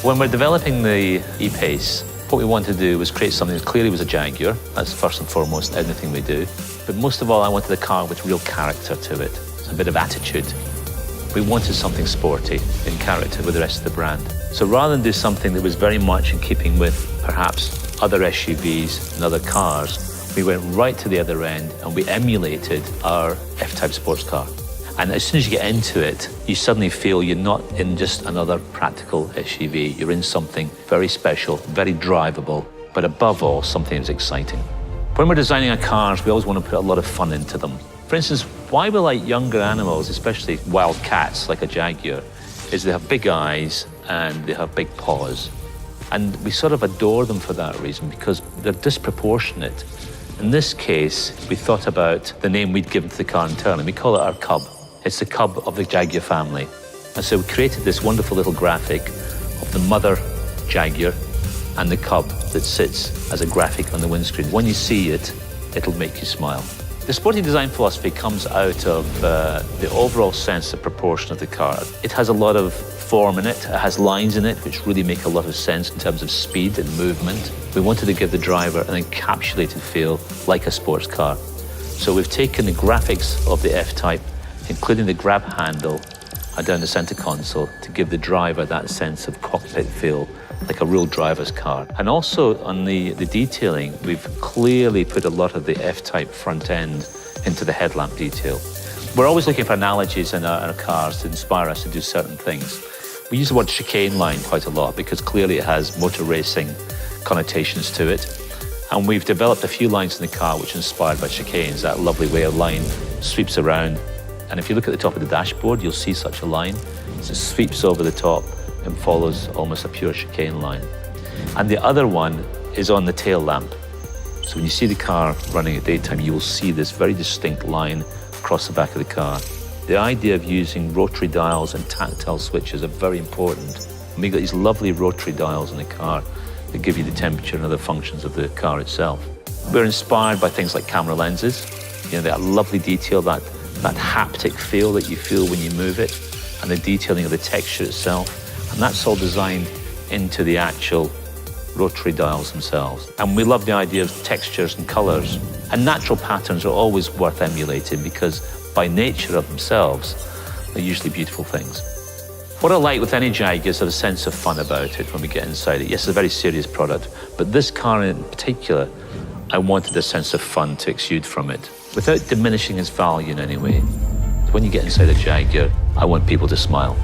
When we're developing the E-PACE, what we wanted to do was create something that clearly was a Jaguar. That's first and foremost anything we do. But most of all, I wanted a car with real character to it, a bit of attitude. We wanted something sporty in character with the rest of the brand. So rather than do something that was very much in keeping with perhaps other SUVs and other cars, we went right to the other end and we emulated our F-Type sports car. And as soon as you get into it, you suddenly feel you're not in just another practical SUV. You're in something very special, very drivable, but above all, something that's exciting. When we're designing our cars, we always want to put a lot of fun into them. For instance, why we like younger animals, especially wild cats like a Jaguar, is they have big eyes and they have big paws. And we sort of adore them for that reason because they're disproportionate. In this case, we thought about the name we'd given to the car internally. We call it our cub. It's the cub of the Jaguar family. And so we created this wonderful little graphic of the mother Jaguar and the cub that sits as a graphic on the windscreen. When you see it, it'll make you smile. The sporting design philosophy comes out of the overall sense of proportion of the car. It has a lot of form in it. It has lines in it which really make a lot of sense in terms of speed and movement. We wanted to give the driver an encapsulated feel like a sports car. So we've taken the graphics of the F-Type, including the grab handle down the center console, to give the driver that sense of cockpit feel like a real driver's car. And also on the detailing, we've clearly put a lot of the F-Type front end into the headlamp detail. We're always looking for analogies in our cars to inspire us to do certain things. We use the word chicane line quite a lot because clearly it has motor racing connotations to it. And we've developed a few lines in the car which are inspired by chicanes, that lovely way a line sweeps around. And if you look at the top of the dashboard, you'll see such a line. So it sweeps over the top and follows almost a pure chicane line. And the other one is on the tail lamp. So when you see the car running at daytime, you will see this very distinct line across the back of the car. The idea of using rotary dials and tactile switches are very important. And we've got these lovely rotary dials in the car that give you the temperature and other functions of the car itself. We're inspired by things like camera lenses, that lovely detail, that haptic feel that you feel when you move it, and the detailing of the texture itself. And that's all designed into the actual rotary dials themselves. And we love the idea of textures and colors. And natural patterns are always worth emulating because by nature of themselves, they're usually beautiful things. What I like with any Jaguar is a sense of fun about it when we get inside it. Yes, it's a very serious product, but this car in particular, I wanted a sense of fun to exude from it without diminishing its value in any way. When you get inside a Jaguar, I want people to smile.